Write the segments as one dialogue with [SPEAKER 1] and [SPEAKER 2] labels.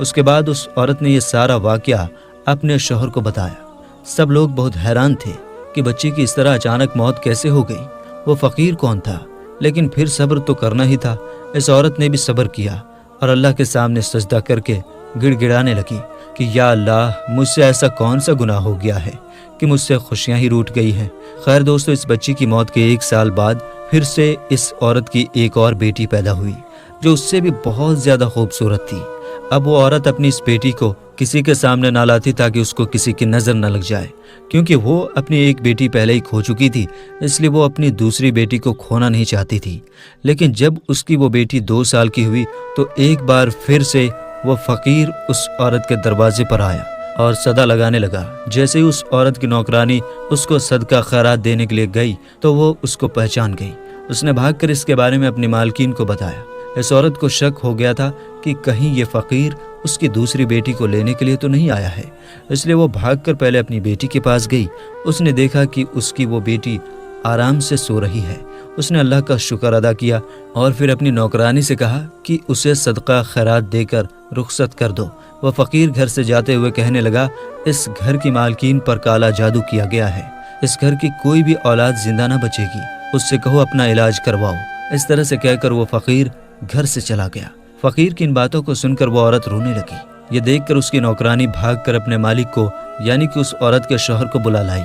[SPEAKER 1] اس کے بعد اس عورت نے یہ سارا واقعہ اپنے شوہر کو بتایا۔ سب لوگ بہت حیران تھے کہ بچی کی اس طرح اچانک موت کیسے ہو گئی، وہ فقیر کون تھا؟ لیکن پھر صبر تو کرنا ہی تھا۔ اس عورت نے بھی صبر کیا اور اللہ کے سامنے سجدہ کر کے گڑ گڑانے لگی کہ یا اللہ، مجھ سے ایسا کون سا گناہ ہو گیا ہے کہ مجھ سے خوشیاں ہی روٹ گئی ہیں۔ خیر دوستو، اس بچی کی موت کے 1 سال بعد پھر سے اس عورت کی ایک اور بیٹی پیدا ہوئی جو اس سے بھی بہت زیادہ خوبصورت تھی۔ اب وہ عورت اپنی اس بیٹی کو کسی کے سامنے نہ لاتی تاکہ اس کو کسی کی نظر نہ لگ جائے، کیونکہ وہ اپنی ایک بیٹی پہلے ہی کھو چکی تھی، اس لیے وہ اپنی دوسری بیٹی کو کھونا نہیں چاہتی تھی۔ لیکن جب اس کی وہ بیٹی 2 سال کی ہوئی تو ایک بار پھر سے وہ فقیر اس عورت کے دروازے پر آیا اور صدا لگانے لگا۔ جیسے ہی اس عورت کی نوکرانی اس کو صدقہ خیرات دینے کے لیے گئی تو وہ اس کو پہچان گئی۔ اس نے بھاگ کر اس کے بارے میں اپنی مالکین کو بتایا۔ اس عورت کو شک ہو گیا تھا کہ کہیں یہ فقیر اس کی دوسری بیٹی کو لینے کے لیے تو نہیں آیا ہے، اس لیے وہ بھاگ کر پہلے اپنی بیٹی کے پاس گئی۔ اس نے دیکھا کہ اس کی وہ بیٹی آرام سے سو رہی ہے۔ اس نے اللہ کا شکر ادا کیا اور پھر اپنی نوکرانی سے کہا کہ اسے صدقہ خیرات دے کر رخصت کر دو۔ وہ فقیر گھر سے جاتے ہوئے کہنے لگا، اس گھر کی مالکین پر کالا جادو کیا گیا ہے، اس گھر کی کوئی بھی اولاد زندہ نہ بچے گی، اس سے کہو اپنا علاج کرواؤ۔ اس طرح سے کہہ کر وہ فقیر گھر سے چلا گیا۔ فقیر کی ان باتوں کو سن کر وہ عورت رونے لگی۔ یہ دیکھ کر اس کی نوکرانی بھاگ کر اپنے مالک کو یعنی کہ اس عورت کے شوہر کو بلا لائی۔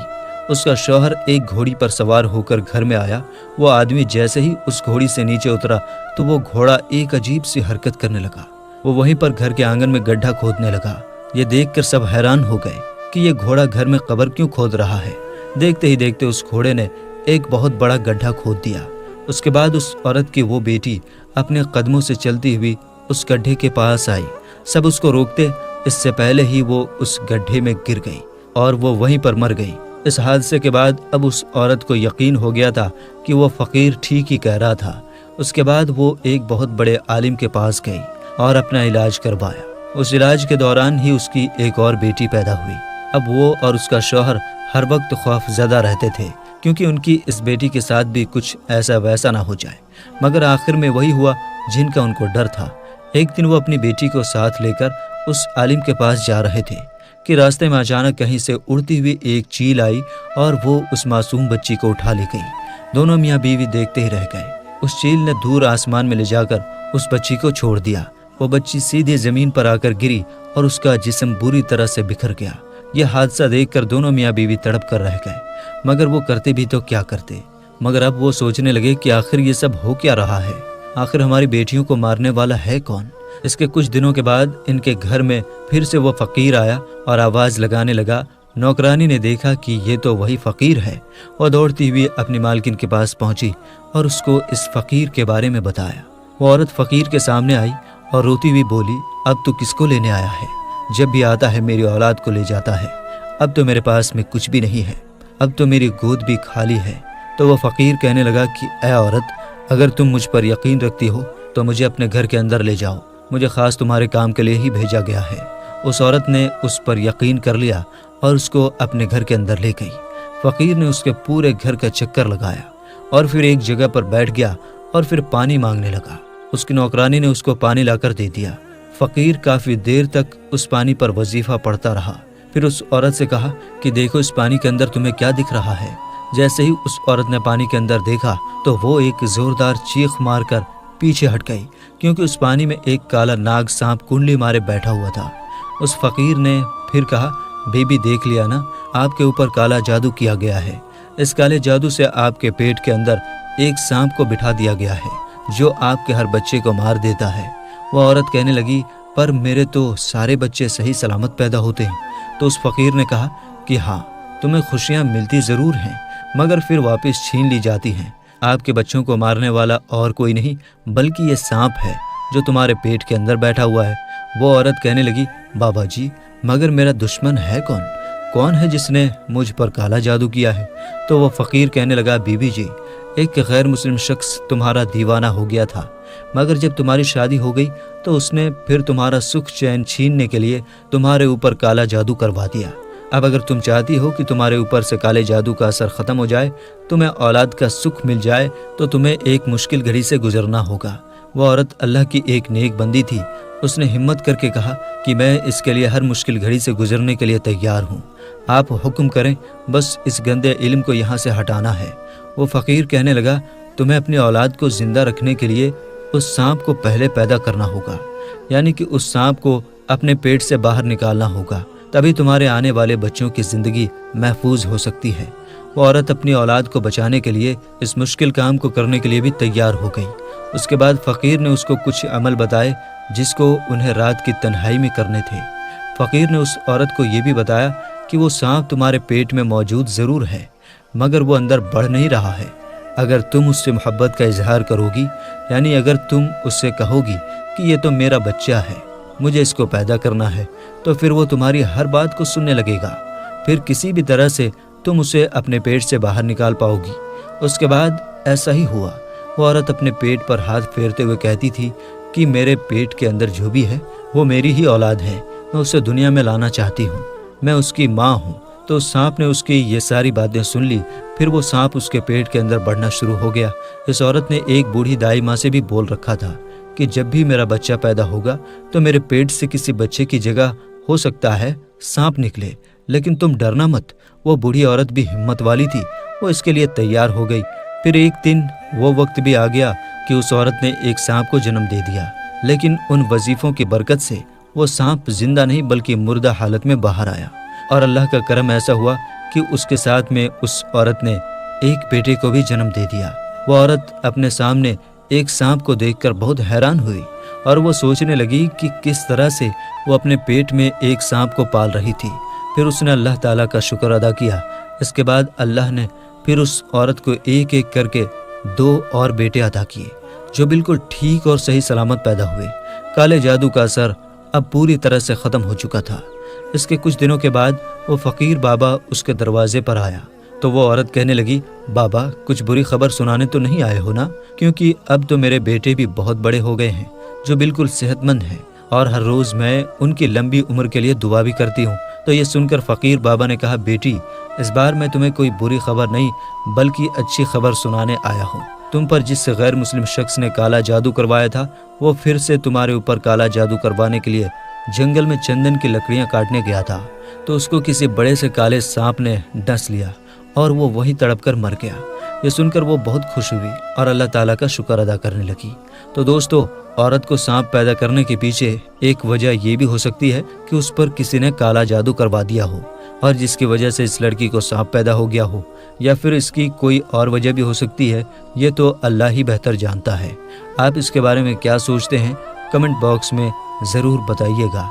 [SPEAKER 1] اس کا شوہر ایک گھوڑی پر سوار ہو کر گھر میں آیا۔ وہ آدمی جیسے ہی اس گھوڑی سے نیچے اترا تو وہ گھوڑا ایک عجیب سی حرکت کرنے لگا۔ وہ وہیں پر گھر کے آنگن میں گڈھا کھودنے لگا۔ یہ دیکھ کر سب حیران ہو گئے کہ یہ گھوڑا گھر میں قبر کیوں کھود رہا ہے۔ دیکھتے ہی دیکھتے اس گھوڑے نے ایک بہت بڑا گڈھا کھود دیا۔ اس کے بعد اس عورت کی وہ بیٹی اپنے قدموں سے چلتی ہوئی اس گڈھے کے پاس آئی۔ سب اس کو روکتے اس سے پہلے ہی وہ اس گڈھے میں گر گئی اور وہ وہیں پر مر گئی۔ اس حادثے کے بعد اب اس عورت کو یقین ہو گیا تھا کہ وہ فقیر ٹھیک ہی کہہ رہا تھا۔ اس کے بعد وہ ایک بہت بڑے عالم کے پاس گئی اور اپنا علاج کروایا۔ اس علاج کے دوران ہی اس کی ایک اور بیٹی پیدا ہوئی۔ اب وہ اور اس کا شوہر ہر وقت خوف زدہ رہتے تھے کیونکہ ان کی اس بیٹی کے ساتھ بھی کچھ ایسا ویسا نہ ہو جائے، مگر آخر میں وہی ہوا جن کا ان کو ڈر تھا۔ ایک دن وہ اپنی بیٹی کو ساتھ لے کر اس عالم کے پاس جا رہے تھے کہ راستے میں اچانک کہیں سے اڑتی ہوئی ایک چیل آئی اور وہ اس معصوم بچی کو اٹھا لے گئی۔ دونوں میاں بیوی دیکھتے ہی رہ گئے۔ اس چیل نے دور آسمان میں لے جا کر اس بچی کو چھوڑ دیا۔ وہ بچی سیدھے زمین پر آ کر گری اور اس کا جسم بری طرح سے بکھر گیا۔ یہ حادثہ دیکھ کر دونوں میاں بیوی تڑپ کر رہ گئے، مگر وہ کرتے بھی تو کیا کرتے۔ مگر اب وہ سوچنے لگے کہ آخر یہ سب ہو کیا رہا ہے، آخر ہماری بیٹیوں کو مارنے والا ہے کون؟ اس کے کچھ دنوں کے بعد ان کے گھر میں پھر سے وہ فقیر آیا اور آواز لگانے لگا۔ نوکرانی نے دیکھا کہ یہ تو وہی فقیر ہے۔ وہ دوڑتی ہوئی اپنی مالکن کے پاس پہنچی اور اس کو اس فقیر کے بارے میں بتایا۔ وہ عورت فقیر کے سامنے آئی اور روتی ہوئی بولی، اب تو کس کو لینے آیا ہے؟ جب بھی آتا ہے میری اولاد کو لے جاتا ہے، اب تو میرے پاس میں کچھ بھی نہیں ہے، اب تو میری گود بھی خالی ہے۔ تو وہ فقیر کہنے لگا کہ اے عورت، اگر تم مجھ پر یقین رکھتی ہو تو مجھے اپنے گھر کے اندر لے جاؤ، مجھے خاص تمہارے کام کے لیے ہی بھیجا گیا ہے۔ اس عورت نے اس پر یقین کر لیا اور اس کو اپنے گھر کے اندر لے گئی۔ فقیر نے اس کے پورے گھر کا چکر لگایا اور پھر ایک جگہ پر بیٹھ گیا اور پھر پانی مانگنے لگا۔ اس کی نوکرانی نے اس کو پانی لا کر دے دیا۔ فقیر کافی دیر تک اس پانی پر وظیفہ پڑھتا رہا۔ پھر اس عورت سے کہا کہ دیکھو اس پانی کے اندر تمہیں کیا دکھ رہا ہے۔ جیسے ہی اس عورت نے پانی کے اندر دیکھا تو وہ ایک زوردار چیخ مار کر پیچھے ہٹ گئی، کیونکہ اس پانی میں ایک کالا ناگ سانپ کنڈلی مارے بیٹھا ہوا تھا۔ اس فقیر نے پھر کہا، بی بی دیکھ لیا نا، آپ کے اوپر کالا جادو کیا گیا ہے۔ اس کالے جادو سے آپ کے پیٹ کے اندر ایک سانپ کو بٹھا دیا گیا ہے جو آپ کے ہر بچے کو مار دیتا ہے۔ وہ عورت کہنے لگی، پر میرے تو سارے بچے صحیح سلامت پیدا ہوتے ہیں۔ تو اس فقیر نے کہا کہ ہاں، تمہیں خوشیاں ملتی ضرور ہیں مگر پھر واپس چھین لی جاتی ہیں۔ آپ کے بچوں کو مارنے والا اور کوئی نہیں بلکہ یہ سانپ ہے جو تمہارے پیٹ کے اندر بیٹھا ہوا ہے۔ وہ عورت کہنے لگی، بابا جی، مگر میرا دشمن ہے کون؟ کون ہے جس نے مجھ پر کالا جادو کیا ہے؟ تو وہ فقیر کہنے لگا، بی بی جی، ایک غیر مسلم شخص تمہارا دیوانہ ہو گیا تھا، مگر جب تمہاری شادی ہو گئی تو اس نے پھر تمہارا سکھ چین چھیننے کے لیے تمہارے اوپر کالا جادو کروا دیا۔ اب اگر تم چاہتی ہو کہ تمہارے اوپر سے کالے جادو کا اثر ختم ہو جائے، تمہیں اولاد کا سکھ مل جائے، تو تمہیں ایک مشکل گھڑی سے گزرنا ہوگا۔ وہ عورت اللہ کی ایک نیک بندی تھی۔ اس نے ہمت کر کے کہا کہ میں اس کے لیے ہر مشکل گھڑی سے گزرنے کے لیے تیار ہوں، آپ حکم کریں، بس اس گندے علم کو یہاں سے ہٹانا ہے۔ وہ فقیر کہنے لگا، تمہیں اپنی اولاد کو زندہ رکھنے کے لیے اس سانپ کو پہلے پیدا کرنا ہوگا، یعنی کہ اس سانپ کو اپنے پیٹ سے باہر نکالنا ہوگا، تبھی تمہارے آنے والے بچوں کی زندگی محفوظ ہو سکتی ہے۔ وہ عورت اپنی اولاد کو بچانے کے لیے اس مشکل کام کو کرنے کے لیے بھی تیار ہو گئی۔ اس کے بعد فقیر نے اس کو کچھ عمل بتائے جس کو انہیں رات کی تنہائی میں کرنے تھے۔ فقیر نے اس عورت کو یہ بھی بتایا کہ وہ سانپ تمہارے پیٹ میں موجود ضرور ہے، مگر وہ اندر بڑھ نہیں رہا ہے۔ اگر تم اس سے محبت کا اظہار کرو گی، یعنی اگر تم اس سے کہو گی کہ یہ تو میرا بچہ ہے، مجھے اس کو پیدا کرنا ہے، تو پھر وہ تمہاری ہر بات کو سننے لگے گا، پھر کسی بھی طرح سے تم اسے اپنے پیٹ سے باہر نکال پاؤ گی۔ اس کے بعد ایسا ہی ہوا۔ وہ عورت اپنے پیٹ پر ہاتھ پھیرتے ہوئے کہتی تھی کہ میرے پیٹ کے اندر جو بھی ہے وہ میری ہی اولاد ہے، میں اسے دنیا میں لانا چاہتی ہوں، میں اس کی ماں ہوں۔ تو سانپ نے اس کی یہ ساری باتیں سن لی، پھر وہ سانپ اس کے پیٹ کے اندر بڑھنا شروع ہو گیا۔ اس عورت نے ایک بوڑھی دائی ماں سے بھی بول رکھا تھا کہ جب بھی میرا بچہ پیدا ہوگا تو میرے پیٹ سے کسی بچے کی جگہ ہو سکتا ہے سانپ نکلے، لیکن تم ڈرنا مت۔ وہ بوڑھی عورت بھی ہمت والی تھی، وہ اس کے لیے تیار ہو گئی۔ پھر ایک دن وہ وقت بھی آ گیا کہ اس عورت نے ایک سانپ کو جنم دے دیا، لیکن ان وظیفوں کی برکت سے وہ سانپ زندہ نہیں بلکہ مردہ حالت میں باہر آیا، اور اللہ کا کرم ایسا ہوا کہ اس کے ساتھ میں اس عورت نے ایک بیٹے کو بھی جنم دے دیا۔ وہ عورت اپنے سامنے ایک سانپ کو دیکھ کر بہت حیران ہوئی، اور وہ سوچنے لگی کہ کس طرح سے وہ اپنے پیٹ میں ایک سانپ کو پال رہی تھی۔ پھر اس نے اللہ تعالیٰ کا شکر ادا کیا۔ اس کے بعد اللہ نے پھر اس عورت کو ایک ایک کر کے 2 اور بیٹے عطا کیے، جو بالکل ٹھیک اور صحیح سلامت پیدا ہوئے۔ کالے جادو کا اثر اب پوری طرح سے ختم ہو چکا تھا۔ اس کے کچھ دنوں کے بعد وہ فقیر بابا اس کے دروازے پر آیا تو وہ عورت کہنے لگی، بابا کچھ بری خبر سنانے تو نہیں آئے ہو نا؟ کیونکہ اب تو میرے بیٹے بھی بہت بڑے ہو گئے ہیں، جو بالکل صحت مند ہیں، اور ہر روز میں ان کی لمبی عمر کے لیے دعا بھی کرتی ہوں۔ تو یہ سن کر فقیر بابا نے کہا، بیٹی اس بار میں تمہیں کوئی بری خبر نہیں بلکہ اچھی خبر سنانے آیا ہوں۔ تم پر جس غیر مسلم شخص نے کالا جادو کروایا تھا، وہ پھر سے تمہارے اوپر کالا جادو کروانے کے لیے جنگل میں چندن کی لکڑیاں کاٹنے گیا تھا، تو اس کو کسی بڑے سے کالے سانپ نے ڈس لیا اور وہ وہیں تڑپ کر مر گیا۔ یہ سن کر وہ بہت خوش ہوئی اور اللہ تعالیٰ کا شکر ادا کرنے لگی۔ تو دوستو، عورت کو سانپ پیدا کرنے کے پیچھے ایک وجہ یہ بھی ہو سکتی ہے کہ اس پر کسی نے کالا جادو کروا دیا ہو، اور جس کی وجہ سے اس لڑکی کو سانپ پیدا ہو گیا ہو، یا پھر اس کی کوئی اور وجہ بھی ہو سکتی ہے، یہ تو اللہ ہی بہتر جانتا ہے۔ آپ اس کے بارے میں کیا سوچتے ہیں؟ کمنٹ باکس میں ضرور بتائیے گا۔